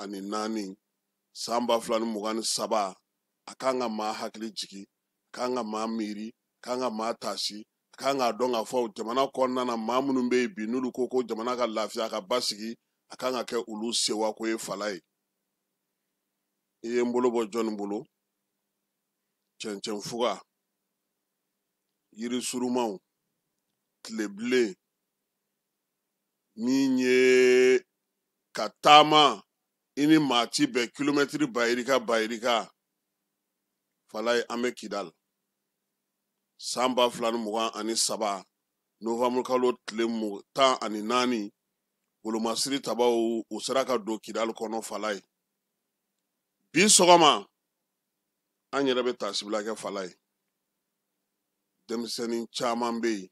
ani naani san 2027 a kan ka maa hakili jigi a kan ka maa miiri a kan ka maa taasi a kan ka dɔn k'a fɔ jamana kɔnɔna na maa minnu bɛ yen bi n'olu ko jamana ka lafiya ka basigi a kan ka kɛ olu sewako ye fala ye. I ye n bolo bɔ jɔnni bolo cɛncɛn fuga yiri surumanw tilebilen min ye ka taama i ni maa ti bɛn kilomɛtiri bayirika fala ye an bɛ Kidali san 2023 novambre kalo tile 14 wolomasiri tabaw u sera ka don Kidali kɔnɔ fala ye. Bi sɔgɔma an yɛrɛ bɛ taasibila kɛ fala ye. Denmisɛnnin caman bɛ yen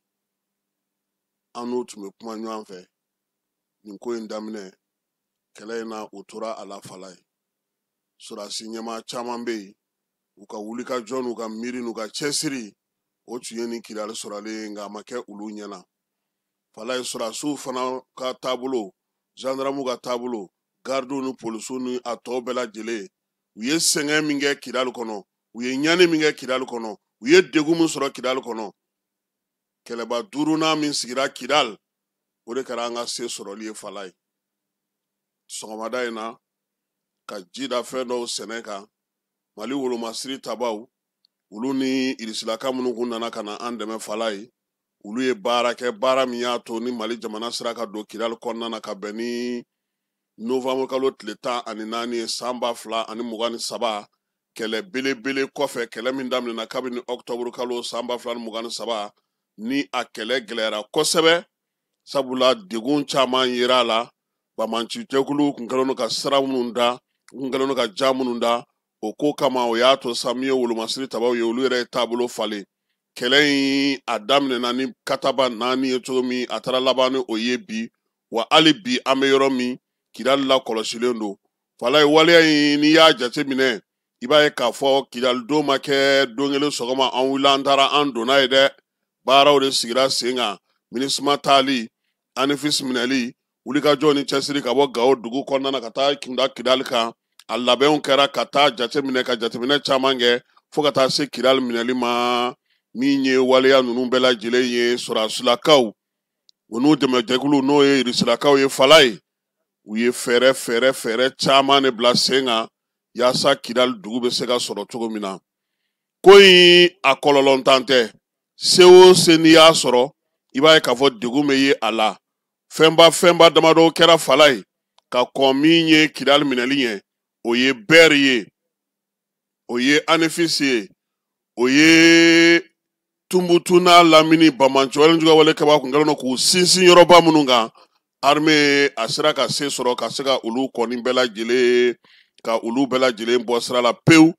an n'u tun bɛ kuma ɲɔgɔn fɛ nin ko in daminɛ kɛlɛ in na u tora a la fala ye. Sɔrɔdasi ɲɛmaa caman bɛ yen u ka wulikajɔ n'u ka miiri n'u ka cɛsiri o tun ye nin Kidali sɔrɔlen ye nka a ma kɛ olu ɲɛna. Fala ye sɔrɔdasiw fana ka taabolo gendarmew ka taabolo gardiw ni polisiw ni a tɔw bɛɛ lajɛlen u ye sɛgɛn min kɛ Kidali kɔnɔ u ye ɲani min kɛ Kidali kɔnɔ u ye degun min sɔrɔ Kidali kɔnɔ. Kɛlɛba 5nan min sigira Kidali o de kɛra an ka se sɔrɔli ye fala ye. Sɔgɔmada in na ka ji da fɛn dɔw sɛnɛ kan Mali wolomasiri tabaw olu ni irisilaka minnu kun nana ka na an dɛmɛ fala ye olu ye baara kɛ baara min y'a to ni Mali jamana sera ka don Kidali kɔnɔna na ka bɛn ni novambre kalo tile 14 ye san 2023 kɛlɛ belebele kɔfɛ kɛlɛ min daminɛna kabini octobre kalo san 2023 ni a kɛlɛ gɛlɛyara kosɛbɛ sabula degun caman yera a la. Bamanci jɛkulu kun kɛlen don ka sira minnu da kun kɛlen don ka ja minnu da o ko kama o y'a to sa min ye wolomasiri tabaw ye olu yɛrɛ ye taabolo falen. Kɛlɛ in a daminɛna ni kataba 4 ye cogo min a taara laban ni o ye bi wa hali bi an bɛ yɔrɔ min Kidali la kɔlɔsilen don. Fala ye waleya in n'i y'a jate minɛ i b'a ye k'a fɔ Kidali don ma kɛ don kelen sɔgɔma an wulila an taara an donna ye dɛ. Baaraw de sigira sen kan MINUSMA taali ANIFIS minɛli wulikajɔ ni cɛsiri ka bɔ Gao dugu kɔnɔna na ka taa kunda Kidali kan a labɛnw kɛra ka taa jateminɛ ka jateminɛ caman kɛ fo ka taa se Kidali minɛli ma min ye waleya ninnu bɛɛ lajɛlen ye sɔrɔdasilakaw u n'u dɛmɛjɛkulu n'o ye irisilakaw ye fala ye u ye fɛɛrɛ caman de bila sen kan yaasa Kidali dugu bɛ se ka sɔrɔ cogo min na. Ko in a kɔlɔlɔntan tɛ se o se n'i y'a sɔrɔ i b'a ye k'a fɔ degun bɛ ye a la. Fɛnba damadɔ kɛra fala ye ka kɔn min ye Kidali minɛli ye o ye BER ye o ye ANIFIS ye o ye Tunbutu n'a Lamini Bamanci wale kaba kun kɛlen don k'u sinsin yɔrɔba minnu kan armée a sera ka se sɔrɔ ka se ka olu kɔni bɛɛ lajɛlen bɔ sira la pewu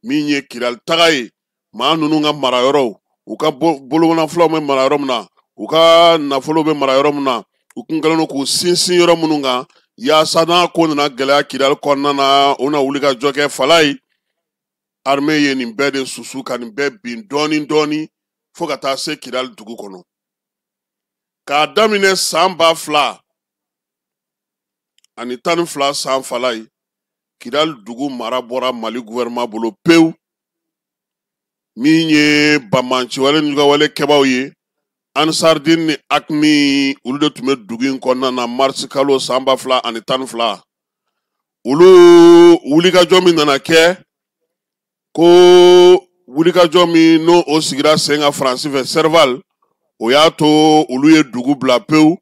min ye Kidali taga ye maa ninnu ka marayɔrɔw u ka bolonafulaw bɛ mara yɔrɔ min na u ka nafolo bɛ mara yɔrɔ min na u kun kɛlen don k'u sinsin yɔrɔ minnu kan yaasa n'a ko nana gɛlɛya Kidali kɔnɔna na u na wuli ka jɔ kɛ fala ye armée ye nin bɛɛ de susu ka nin bɛɛ bin dɔɔni fo ka taa se Kidali dugu kɔnɔ. K'a daminɛ san 2012 san fala ye Kidali dugu mara bɔra Mali gouvernement bolo pewu min ye Bamanci wale kɛbaw ye Ansardine ni AQMI olu de tun bɛ dugu in kɔnɔna na mars kalo san 2012 olu wulikajɔ min nana kɛ ko wulikajɔ min n'o o sigira sen kan Faransi fɛ Serval o y'a to olu ye dugu bila pewu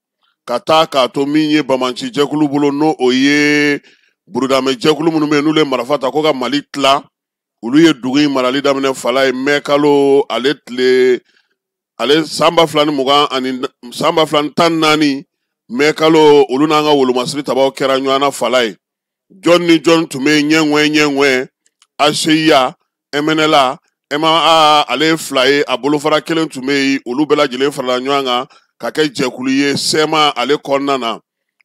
ka taa k'a to min ye Bamanci jɛkulu bolo n'o o ye burudamɛ jɛkulu minnu bɛ yen n'olu ye marifa ta ko ka Mali tila olu ye dugu in marali daminɛ fala ye mai kalo ale san 2014 mai kalo olu n'an ka wolomasiri tabaw kɛra ɲɔgɔn na fala ye. Jɔn ni jɔn tun bɛ ɲɛŋɛ ACIA MNLA MAA ale fila ye a bolofara kelen tun bɛ yen olu bɛɛ lajɛlen farala ɲɔgɔn kan ka kɛ jɛkulu ye SEMA ale kɔnɔna na.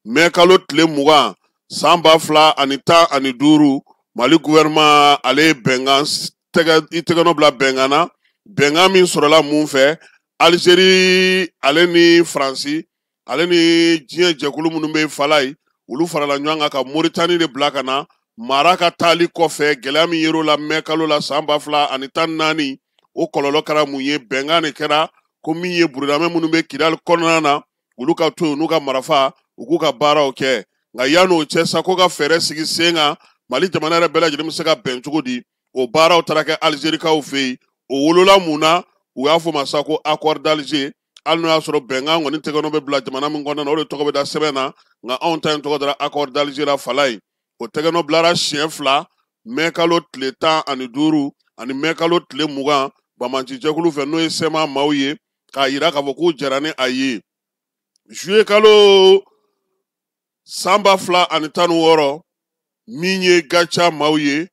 Mai kalo tile 20 san 2015 Mali gouvernement ale ye bɛnkan tɛgɛnɔ bila bɛnkan na bɛnkan min sɔrɔla mun fɛ Algérie ale ni Faransi ale ni diɲɛ jɛkulu minnu bɛ fala ye olu farala ɲɔgɔn kan ka Moritani de bila ka na mara ka taali kɔfɛ gɛlɛya min yer'o la mɛ kalo la san 2014 o kɔlɔlɔ kɛra mun ye bɛnkan de kɛra ko min ye burudamɛ minnu bɛ Kidali kɔnɔna na olu ka to yen n'u ka marafa u k'u ka baaraw kɛ nka yan'o cɛ sa ko ka fɛɛrɛ sigi sen kan Mali jamana yɛrɛ bɛɛ lajɛlen bɛ se ka bɛn cogo di o baaraw taara kɛ Alizerikaw fɛ yen o wolola mun na u y'a fɔ ma sa ko accord d'Alger hali n'o y'a sɔrɔ bɛnkan kɔni tɛgɛnɔ bɛ bila jamana min kɔnɔna na o de tɔgɔ bɛ da sɛbɛn na nka anw ta in tɔgɔ dara accord d'Alger la fala ye o tɛgɛnɔ bilara siɲɛ 2 mɛ kalo tile 15 ani mɛ kalo tile 20 Bamanci jɛkulu fɛ n'o ye sɛma maaw ye k'a yira k'a fɔ k'u jɛra ni a ye juillet kalo san 2016 min ye gaca maaw ye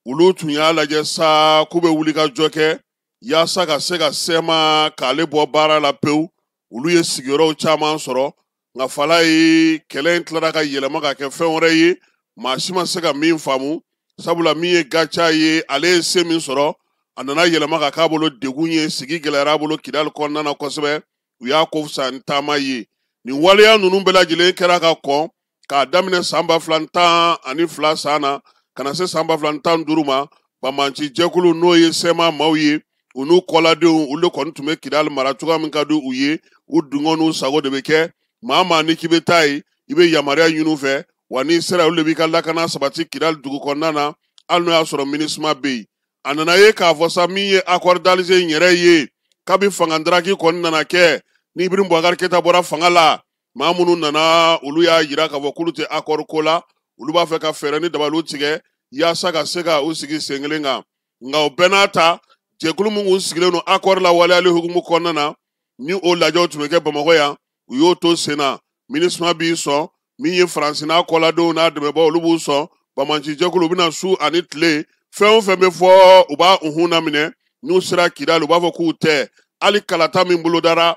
olu tun y'a lajɛ sa k'u bɛ wuli ka jɔ kɛ yaasa ka se ka sɛma k'ale bɔ baara la pewu olu ye sigiyɔrɔw caman sɔrɔ nka fala ye kɛlɛ in tilara ka yɛlɛma ka kɛ fɛn wɛrɛ ye maa si ma se ka min faamu sabula min ye gaca ye ale ye se min sɔrɔ a nana yɛlɛma ka k'a bolo degun ye sigi gɛlɛyara bolo Kidali kɔnɔna na kosɛbɛ u y'a ko fisa ni taama ye nin waleya ninnu bɛɛ lajɛlen kɛra ka kɔn k'a daminɛ san 2012 san na ka na se san 2015 ma Bamanci jɛkulu n'o ye sɛma maaw ye u n'u kɔladenw olu kɔni tun bɛ Kidali mara cogoya min ka di u ye u dungɔ n'u sago de bɛ kɛ maa maa ni k'i bɛ taa ye i bɛ yamaruya ɲini u fɛ wa n'i sera olu de b'i ka lakana sabati Kidali dugu kɔnɔna na hali n'o y'a sɔrɔ MINUSMA bɛ yen a nana ye k'a fɔ sa min ye accord d'Alger in yɛrɛ ye kabi fangadaraki kɔni nana kɛ ni Ibrim Boubacar Keïta bɔra fanga la maa minnu nana olu y'a yira k'a fɔ k'olu tɛ accord ko la olu b'a fɛ ka fɛɛrɛ ni dabaliw tigɛ yaasa ka se ka u sigi sen kelen kan nka o bɛɛ n'a ta jɛkulu min kun sigilen don accord la waleyali hukumu kɔnɔna na ni o lajɛw tun bɛ kɛ Bamakɔ yan u y'o to sen na MINUSMA b'i sɔn min ye Faransi n'a kɔladenw n'a dɛmɛbaaw olu b'u sɔn Bamanci jɛkulu u bɛna su ani tile fɛn o fɛn bɛ fɔ u b'a unhun laminɛ n'u sera Kidali u b'a fɔ k'u tɛ hali kalata min bolodara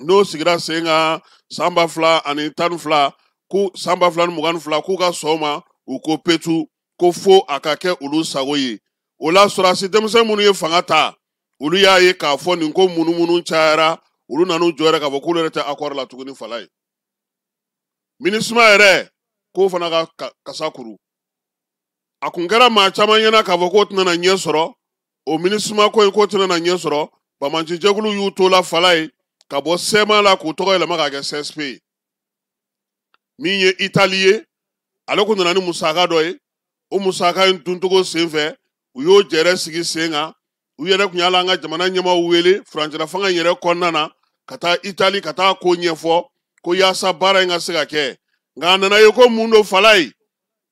n'o sigira sen kan san 2012 ko san 2022 k'u ka sɔn ma u ko petu ko fo a ka kɛ olu sago ye o la sɔrɔsi denmisɛn minnu ye fanga ta olu y'a ye k'a fɔ nin ko munumunu cayara olu nan'u jɔ yɛrɛ k'a fɔ k'olu yɛrɛ tɛ accord la tuguni fala ye MINUSMA yɛrɛ k'o fana ka kasa kuru a kun kɛra maa caman ɲɛna k'a fɔ k'o tɛna ɲɛ sɔrɔ o MINUSMA ko in k'o tɛna ɲɛ sɔrɔ Bamanci jɛkulu y'u to la fala ye ka bɔ sɛma la k'u tɔgɔ yɛlɛma k'a kɛ CSP min ye Itali ye ale kun nana ni musaka dɔ ye o musaka in duntogo senfɛ u y'o jɛrɛ sigi sen kan u yɛrɛ kun y'ala an ka jamana ɲɛmaaw wele furancɛla fanga yɛrɛ kɔnɔna na ka taa Itali ka taa ko ɲɛfɔ ko yaasa baara in ka se ka kɛ nka a nana ye ko mun do fala ye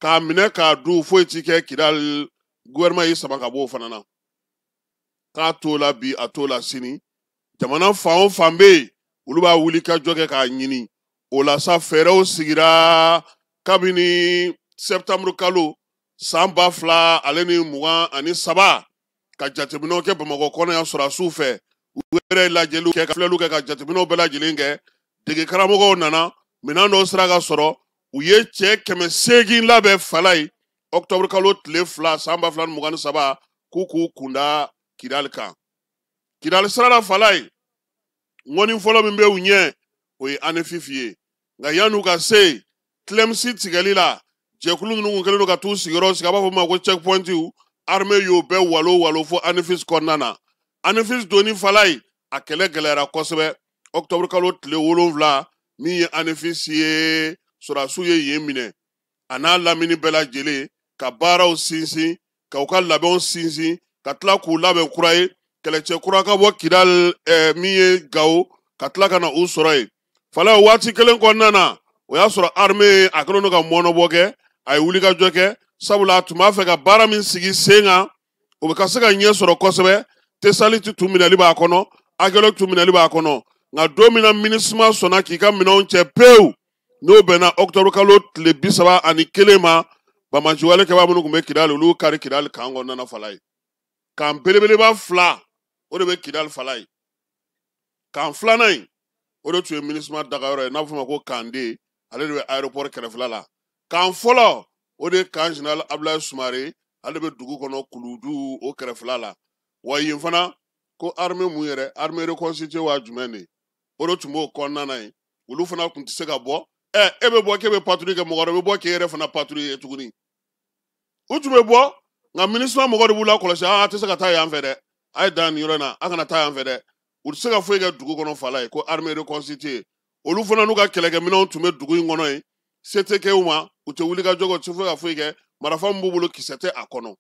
k'a minɛ k'a dun foyi ti kɛ Kidali gouvernement y'i sama ka bɔ o fana na k'a t'o la bi a t'o la sini jamana fan o fan bɛ yen olu b'a wuli ka jɔ kɛ k'a ɲini o la sa fɛɛrɛw sigira kabini septembre kalo san 2023 ka jateminɛw kɛ Bamakɔ kɔnɔ yan sɔrɔsiw fɛ u yɛrɛ lajɛliw kɛ ka filɛliw kɛ ka jateminɛw bɛɛ lajɛlen kɛ dege karamɔgɔw nana minɛn dɔw sera ka sɔrɔ u ye cɛ 800 labɛn fala ye octobre kalo tile 2 san 2023 k'u k'u kunda Kidali kan Kidali sirala fala ye ŋɔni fɔlɔ min bɛ u ɲɛ o ye ANEFIF ye nka yan'u ka se Clemsi tigɛli la jɛkulu ninnu kun kɛlen don ka t'u sigiyɔrɔ sigi a b'a fɔ ma ko checkpointiw armée y'o bɛɛ walo fo ANEFIS kɔnɔna na ANEFIS donni fala ye a kɛlɛ gɛlɛyara kosɛbɛ octobre kalo tile 7 min ye ANEFIS ye sɔrɔsiw ye yen minɛ a n'a lamini bɛɛ lajɛlen ka baaraw sinsin ka u ka labɛnw sinsin ka tila k'u labɛn kura ye kɛlɛcɛ kura ka bɔ Kidali min ye Gawo ka tila ka na u sɔrɔ yen fala o waati kelen kɔnɔna na o y'a sɔrɔ armée a kɛlen don ka mɔnɔbɔ kɛ a ye wuli ka jɔ kɛ sabula a tun b'a fɛ ka baara min sigi sen kan o bɛ ka se ka ɲɛ sɔrɔ kosɛbɛ Tesaliti tun minɛli b'a kɔnɔ Agɛlɛk tun minɛli b'a kɔnɔ nka don min na MINUSMA sɔnna k'i ka minɛnw cɛ pewu n'o bɛnna octobre kalo tile 31 ma Bamanci walekɛbaa minnu tun bɛ Kidali olu kari Kidali kan kɔnɔna fala ye kan belebeleba 2 o de bɛ Kidali fala ye kan filanan in o de tun ye MINUSMA dagayɔrɔ ye n'a bɛ fɔ o ma ko kan D ale de bɛ aéroport kɛrɛfɛla la kan fɔlɔ o de ye kan général Abdulaye Sumare ale de bɛ dugu kɔnɔ Kuludu o kɛrɛfɛla la wa yen fana ko armée mun yɛrɛ armée reconstituée wa jumɛn de o de tun b'o kɔnɔna na yen olu fana tun tɛ se ka bɔ e be bɔ ke be patrouille ke mɔgɔ be bɔ ke yɛrɛ fana patrouille tuguni u tun be bɔ nka ministre mɔgɔ de b'u la kɔlɔsi a tɛ se ka taa yan fɛ dɛ a ye dan nin yɔrɔ in na a kana taa yan fɛ dɛ u tɛ se ka foyi kɛ dugu kɔnɔ fala ye ko armée reconstituée olu fana n'u ka kɛlɛkɛminɛnw tun bɛ dugu in kɔnɔ yen se tɛ kɛ u ma u tɛ wuli ka jɔ u tɛ foyi ka foyi kɛ marifa min b'u bolo kisɛ tɛ a kɔnɔ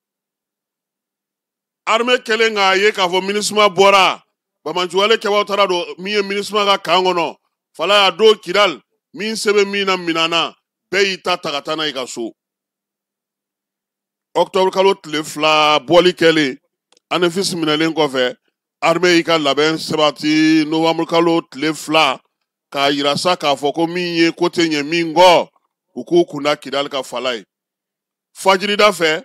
armée kɛlen k'a ye k'a fɔ MINUSMA bɔra Bamajuwale kɛbaw taara don min ye MINUSMA ka kan kɔnɔ fala y'a don Kidal min se bɛ min na minɛn na bɛɛ y'i ta ka taa n'a ye ka so octobre kalo tile 2 bɔli kɛlen ANEFIS minɛlen kɔfɛ armée y'i ka labɛn sabati novembre kalo tile 2 k'a yira sa k'a fɔ ko min ye ko tɛ ɲɛ min kɔ u k'u kunda Kidal ka fala ye fajirida fɛ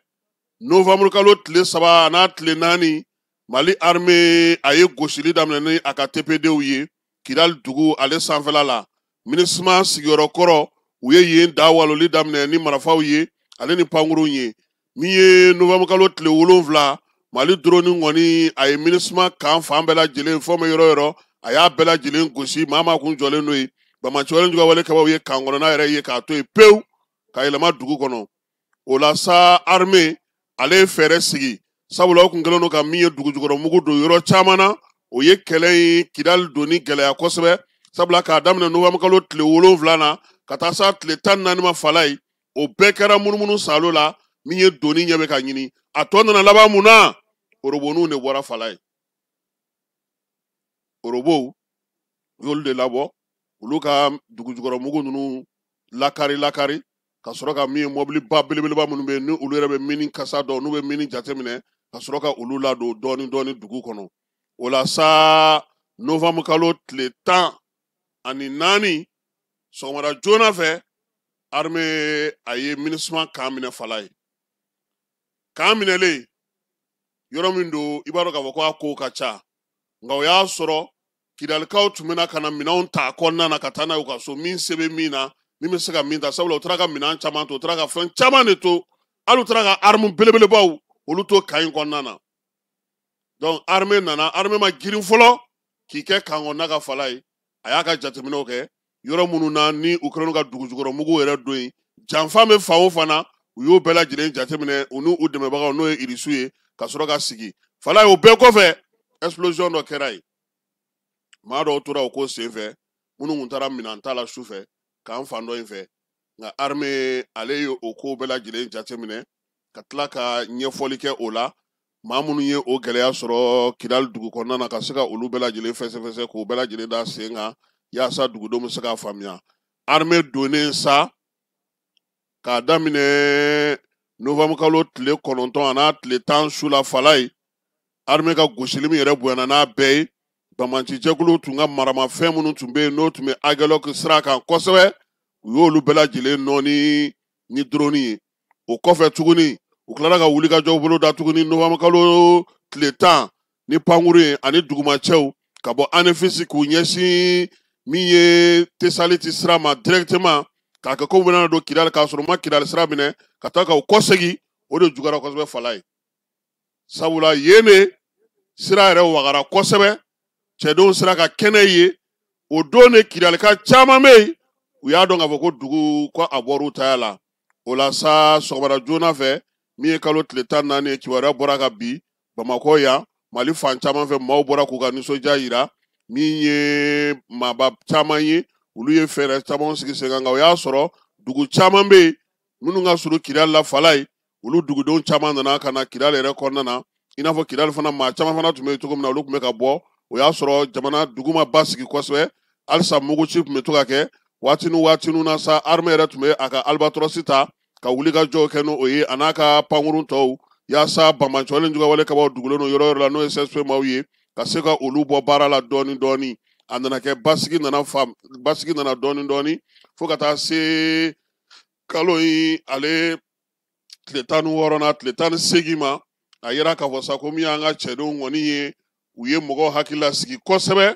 novembre kalo tile 3 n'a tile 4 Mali armée a ye gosili daminɛ ni a ka TPDw ye Kidal dugu ale sanfɛla la MINUSMA sigiyɔrɔ kɔrɔ u ye yen da waloli daminɛ ni marifaw ye ale ni pankuruw ye min ye novembre kalo tile 7 Mali drone kɔni a ye MINUSMA kan fan bɛɛ lajɛlen fɔ mɛ yɔrɔ yɔrɔ a y'a bɛɛ lajɛlen gosi maa maa kun jɔlen n'o ye Bamajuwale Jugawale kɛbaw ye kan kɔnɔna yɛrɛ ye k'a to yen pewu ka yɛlɛma dugu kɔnɔ o la sa armée ale ye fɛɛrɛ sigi sabula o kun kɛlen don ka min ye dugujukɔrɔmugu don yɔrɔ caman na o ye kɛlɛ in Kidal donni gɛlɛya kosɛbɛ sabula k'a daminɛ novembre kalo tile 7 na ka taa sa tile 14 ma fala ye o bɛɛ kɛra munumunu salo la min ye donni ɲɛ bɛ ka ɲini a tɔ nana laban mun na oroboniw de bɔra fala ye orobow y'olu de labɔ olu ka dugujukɔrɔmugu ninnu lakari ka sɔrɔ ka min ye mɔbiliba belebeleba minnu bɛ yen ni olu yɛrɛ bɛ mini kasa dɔn n'u bɛ mini jateminɛ ka sɔrɔ ka olu ladon dɔɔni dugu kɔnɔ o la sa novembre kalo tile 14 sɔgɔmada joona fɛ armée a ye MINUSMA kan minɛ fala ye kan minɛlen yɔrɔ min don i b'a dɔn k'a fɔ ko a kow ka ca nka o y'a sɔrɔ Kidalikaw tun bɛna ka na minɛnw ta kɔnɔna na ka taa n'a ye u ka so min se bɛ min na min bɛ se ka min ta sabula u taara ka minɛn caman to u taara ka fɛn caman de to hali u taara ka arme belebelebaw olu to kan in kɔnɔna na donc armée nana armée ma girin fɔlɔ k'i kɛ kan kɔnɔna ka fala ye a y'a ka jateminɛw kɛ yɔrɔ minnu na ni u kɛlen ka dugujukɔrɔmugu yɛrɛ don yen janfa bɛ fan o fan na u y'o bɛɛ lajɛlen jateminɛ u n'u dɛmɛbagaw n'o ye irisiw ye ka sɔrɔ ka sigi fala ye o bɛɛ kɔfɛ explosion dɔ kɛra yen maa dɔw tora o ko senfɛ minnu kun taara minɛn ta la sufɛ k'an fan dɔ in fɛ nka armée ale ye o ko bɛɛ lajɛlen jateminɛ ka tila ka ɲɛfɔli kɛ o la maa minnu ye o gɛlɛya sɔrɔ Kidal dugu kɔnɔna na ka se ka olu bɛɛ lajɛlen fɛsɛfɛsɛ k'o bɛɛ lajɛlen da sen kan yaasa dugudenw bɛ se k'a faamuya armée donnen sa k'a daminɛ novembre kalo tile 9 a n'a tile 10 su la fala ye armée ka gosili min yɛrɛ bonyana n'a bɛɛ ye Bamanci jɛkulu tun ka maramafɛn minnu tun bɛ yen n'o tun bɛ Agɛlɔk sira kan kosɛbɛ u y'olu bɛɛ lajɛlen nɔɔni ni drone ye o kɔfɛ tuguni u tilara ka wuli ka jɔ bolo da tuguni novembre kalo tile 10 ni pankuru ye ani dugumacɛw ka bɔ ANEFIS k'u ɲɛsin min ye Tesaliti sira ma directement k'a kɛ ko u bɛna don Kidal k'a sɔrɔ u ma Kidal sira minɛ ka taa ka u kɔsegin o de juguyara kosɛbɛ fala ye sabula yen de sira yɛrɛ wagara kosɛbɛ cɛdenw sera ka kɛnɛ ye o don de Kidalika caman bɛ yen u y'a dɔn k'a fɔ ko dugu ko a bɔra u taya la o la sa sɔgɔmada joona fɛ min ye kalo tile 14 ye kibaruya bɔra ka bin Bamakɔ yan Mali fan caman fɛ maaw bɔra k'u ka nisɔndiya yira min ye maaba caman ye olu ye fɛɛrɛ caman sigi sen kan nka o y'a sɔrɔ dugu caman bɛ yen minnu ka surun Kidal la fala ye olu dugudenw caman nana ka na Kidal yɛrɛ kɔnɔna na i n'a fɔ Kidal fana maa caman fana tun bɛ yen cogo min na olu tun bɛ ka bɔ o y'a sɔrɔ jamana dugu ma basigi kosɛbɛ halisa muguci tun bɛ to ka kɛ waatinin na sa armée yɛrɛ tun bɛ a ka albatros ta ka wuli ka jɔw kɛ n'o ye a n'a ka pankurun tɔw yaasa Bamajuwale Jugawale kabaw dugulen no yɔrɔ la n'o ye CSP maaw ye ka se ka olu bɔ baara la dɔɔni a nana kɛ basigi nana dɔɔni fo ka taa se kalo in ale tile 16 na tile 18 ma a yera k'a fɔ sa ko min y'an ka cɛdenw kɔni ye u ye mɔgɔw hakili lasigi kosɛbɛ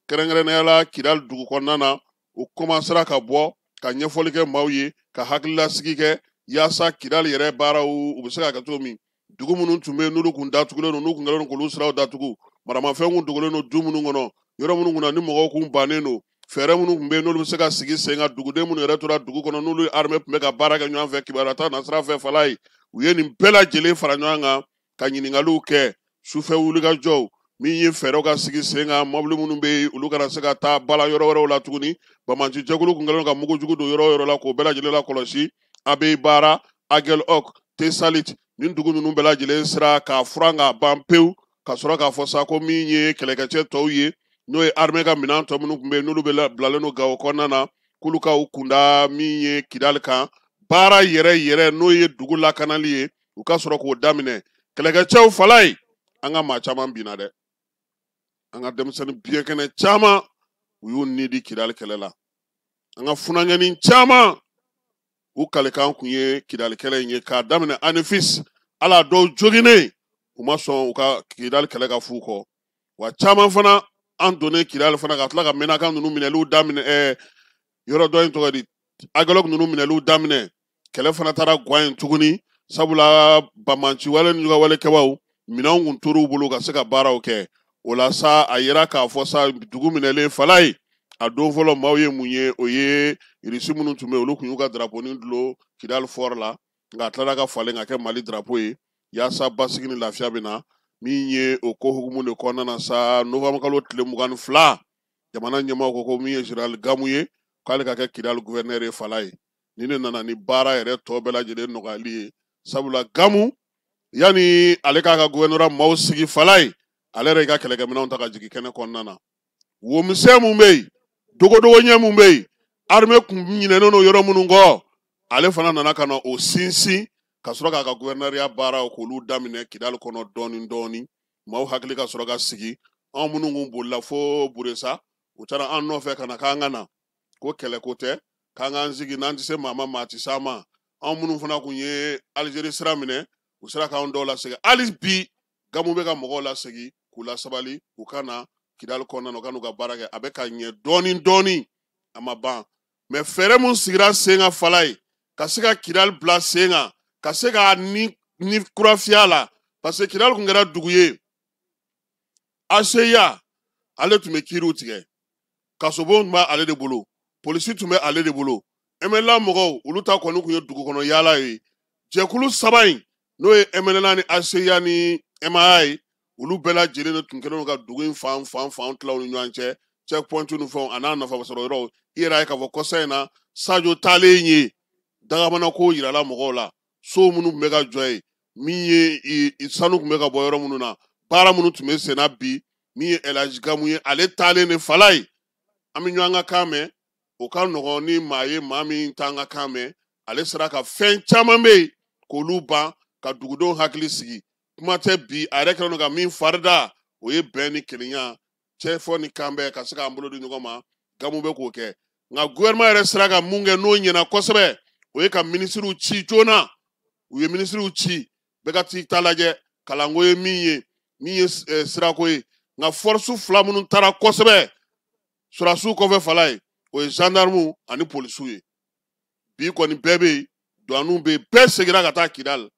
kɛrɛnkɛrɛnnenya la Kidal dugu kɔnɔna na u komansera ka bɔ ka ɲɛfɔli kɛ maaw ye ka hakili lasigi kɛ yaasa Kidal yɛrɛ baaraw u bɛ se ka kɛ cogo min dugu minnu tun bɛ yen n'olu kun datugulen don n'u kun kɛlen don k'olu siraw datugu maramafɛn kun dogolen don du minnu kɔnɔ yɔrɔ minnu kunna ni mɔgɔw kun bannen don fɛɛrɛ minnu tun bɛ yen n'olu bɛ se ka sigi sen kan duguden minnu yɛrɛ tora dugu kɔnɔ n'olu armée tun bɛ ka baara kɛ ɲɔgɔn fɛ kibaruya na sira fɛ Falaye u ye nin bɛɛ lajɛlen fara ɲɔgɔn kan ka ɲininkaliw kɛ sufɛ wulikajɔw min ye fɛɛrɛw ka sigi sen kan mɔbili minnu bɛ yen olu kana se ka taa bala yɔrɔ wɛrɛw la tuguni Bamanci jɛkulu tun kɛlen ka mugujugu don yɔrɔ o yɔrɔ la k'o bɛɛ lajɛlen lakɔlɔsi Abeyi Bara Aguelhok Tesalit nin dugu ninnu bɛɛ lajɛlen sera k'a furan k'a ban pewu ka sɔrɔ k'a fɔ sa ko min ye kɛlɛkɛcɛ tɔw ye n'o ye armée ka minɛn tɔ minnu tun bɛ yen n'olu bilalen don Gawo kɔnɔna na k'olu ka u kunda min ye Kidali kan baara yɛrɛ n'o ye dugu lakanali ye u ka sɔrɔ k'o daminɛ kɛlɛkɛcɛw Falaye an ka maa caman binna dɛ an ka denmisɛnnin biyɛnkɛnɛ caman u y'u ni di Kidali kɛlɛ la an ka funankɛnin caman u kalikan kun ye Kidali kɛlɛ in ye k'a daminɛ Anifis ala dɔw joginnen u ma sɔn u ka Kidali kɛlɛ ka f'u kɔ wa caman fana an donnen Kidali fana ka tila ka Menakan ninnu minɛliw daminɛ yɔrɔ dɔ in tɔgɔ di Aguelhok ninnu minɛliw daminɛ kɛlɛ fana taara guwan yen tuguni sabula Bamanci wale n'u ka walekɛbaw minɛnw kun tor'u bolo ka se ka baaraw kɛ o la sa a yera k'a fɔ sa dugu minɛlen Falaye a don fɔlɔ maaw ye mun ye o ye irisi minnu tun bɛ olu kun y'u ka drapeau dulon Kidali fort la nka a tilala ka falen ka kɛ Mali drapeau ye yaasa basigi ni lafiya bɛ na min ye o ko hukumu de kɔnɔna na sa novembre kalo tile 22 jamana ɲɛmaaw ko min ye général Gamu ye k'ale ka kɛ Kidali gouverneur ye Falaye ni ne nana ni baara yɛrɛ tɔ bɛɛ lajɛlen nɔgɔyali ye sabula Gamu yani ale k'a ka gouverneur maaw sigi Falaye ale yɛrɛ ka kɛlɛkɛminɛnw ta ka jigin kɛnɛ kɔnɔna na womisɛn mun bɛ yen dogodogo ɲɛ mun bɛ yen armée kun ɲinɛnen no yɔrɔ minnu kɔ ale fana nana ka na o sinsin ka sɔrɔ k'a ka gouverneuriya baaraw k'olu daminɛ Kidali kɔnɔ dɔɔni dɔɔni maaw hakili ka sɔrɔ ka sigi anw minnu kun bolila fo Buresa u taara an nɔfɛ ka na k'an ka na ko kɛlɛ ko tɛ k'an k'an sigi n'an tɛ se maa ma maa tɛ se an ma anw minnu fana kun ye Alizeri sira minɛ u sera k'anw dɔw lasegin hali bi Gamu bɛ ka mɔgɔw lasegin k'u lasabali u ka na Kidali kɔnɔna na u ka n'u ka baara kɛ a bɛ ka ɲɛ dɔɔni dɔɔni a ma ban mais fɛɛrɛ mun sigira sen kan Falaye ka se ka Kidali bila sen kan ka se ka ni kurafiya la parce que Kidali kun kɛra dugu ye ACEA ale tun bɛ kiiriw tigɛ kasobon tun bɛ ale de bolo polisi tun bɛ ale de bolo MNLA mɔgɔw olu ta kɔni kun ye dugu kɔnɔ yaala ye jɛkulu saba in n'o ye MNLA ni ACEA ni MIA ye olu bɛɛ lajɛlen de tun kɛlen ka dugu in fan tilaw ni ɲɔgɔn cɛ checkpoint ni fɛnw a n'a nafa sɔrɔ yɔrɔ i yɛrɛ ye k'a fɔ kɔsa in na Sajo taalen ye dagamana ko yirala mɔgɔw la so minnu tun bɛ ka jɔ yen min ye sanu tun bɛ ka bɔ yɔrɔ minnu na baara minnu tun bɛ senna bi min ye Elhaji Gamu ye ale taalen de Falaye an bɛ ɲɔgɔn ka kan mɛn o ka nɔgɔn ni maa ye maa min t'an ka kan mɛn ale sera ka fɛn caman bɛ yen k'olu ban ka dugudenw hakili sigi kuma tɛ bi a yɛrɛ kɛlen don ka min farida o ye bɛn ni kelenya cɛ fɔ ni kan bɛɛ ka se k'an bolo di ɲɔgɔn ma Gamu bɛ k'o kɛ nka gouvernement yɛrɛ sera ka mun kɛ n'o ɲɛna kosɛbɛ o ye ka ministres ci joona u ye ministres ci bɛɛ ka t'i ta lajɛ kalanko ye min ye sirako ye nka force fila minnu taara kosɛbɛ surasiw kɔfɛ Falaye o ye gendarmew ani polisiw ye bi kɔni bɛɛ bɛ yen douaniw bɛ yen bɛɛ seginna ka taa Kidali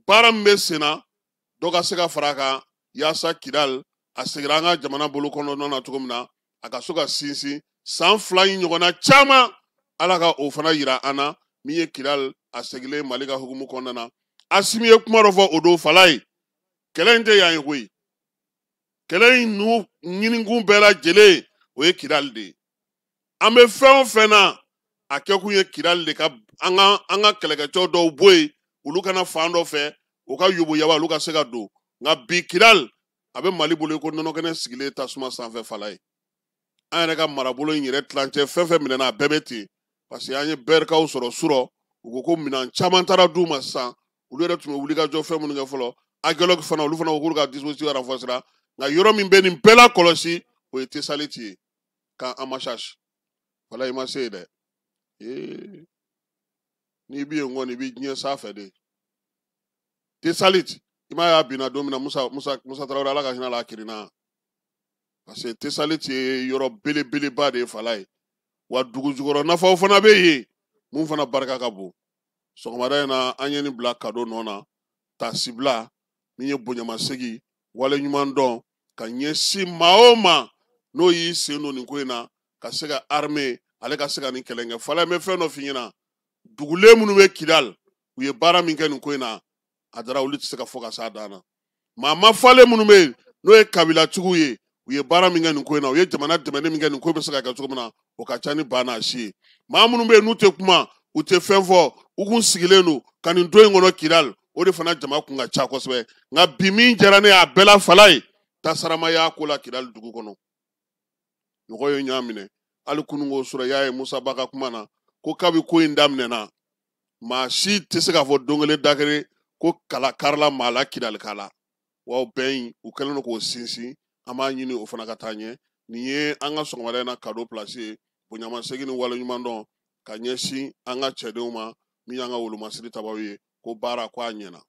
baara min bɛ sen na dɔ ka se ka fara a kan yaasa Kidali a seginna an ka jamana bolo kɔnɔna na cogo min na a ka so ka sinsin san 2 in ɲɔgɔnna caman ala ka o fana yira an na min ye Kidali a segilen Mali ka hukumu kɔnɔna na Asimi ye kuma dɔ fɔ o don Falaye kɛlɛ in tɛ yan ye koyi kɛlɛ in ɲinikun bɛɛ lajɛlen o ye Kidali de ye an bɛ fɛn o fɛn na a kɛkun ye Kidali de ka an ka kɛlɛkɛcɛw dɔw bɔ yen olu kana fan dɔ fɛ u ka yoboyaba olu ka se ka don nka bi Kidali a bɛ Mali bolo ko nɔnɔkɛnɛ sigilen tasuma sanfɛ Falaye an yɛrɛ ka marabolo in yɛrɛ tilancɛ fɛn fɛn minɛna a bɛɛ bɛ ten parce que an ye berikaw sɔrɔ surɔ u ko ko minɛn caman taara d'u ma sisan olu yɛrɛ tun bɛ wuli ka jɔ fɛn minnu kɛ fɔlɔ Aguelhok fana olu fana ko k'olu ka dispositif renforcera nka yɔrɔ min bɛ nin bɛɛ la kɔlɔsi o ye Tesalit ye kan en machache Falaye i ma se yen dɛ n'i bɛ yen kɔni i bɛ diɲɛ sanfɛ de Tesalit i m'a ye a binna don min na Musa Tarawele ala ka hinɛ a la a kirinna parce que Tesalit ye yɔrɔ belebeleba de ye Falaye wa dugu jukɔrɔ nafaw fana bɛ yen mun fana barika ka bon sɔgɔmada in na an ye nin bila kado nɔ na tasibila min ye bonyamasegi wale ɲuman dɔn ka ɲɛsin maa o maa n'o y'i sen don nin ko in na ka se ka armée ale ka se ka nin kɛlɛ kɛ fala me fɛn dɔ f'i ɲɛna dugulen minnu bɛ Kidal u ye baara min kɛ nin ko in na a dara olu tɛ se ka fɔ ka s'a dan na maa ma falen minnu bɛ yen n'o ye kabilatigiw ye u ye baara min kɛ nin ko in na u ye jamana dɛmɛni min kɛ nin ko bɛ se ka kɛ cogo min na o ka ca ni ba n'a si ye maa minnu bɛ yen n'u tɛ kuma u tɛ fɛn fɔ u kun sigilen don ka nin don in kɔnɔ Kidal o de fana jama kun ka ca kosɛbɛ nka bi min diyara ne ye a bɛɛ la fala ye tasarama y'a ko la Kidal dugu kɔnɔ mɔgɔ ye ɲa minɛ hali kununko sɔrɔ y'a ye Musa Ba ka kuma na ko kabi ko in daminɛna maa si tɛ se k'a fɔ don kelen da kelen ko kala karila maa la Kidal kala wa bɛn in u kɛlen don k'o sinsin an b'a ɲini o fana ka taa ɲɛ nin ye an ka sɔgɔmada in na cadeau place ye bonyamasegin ni waleɲuman dɔn ka ɲɛsin an ka cɛdenw ma min y'an ka wolomasiri tabaw ye ko baara ko a ɲɛna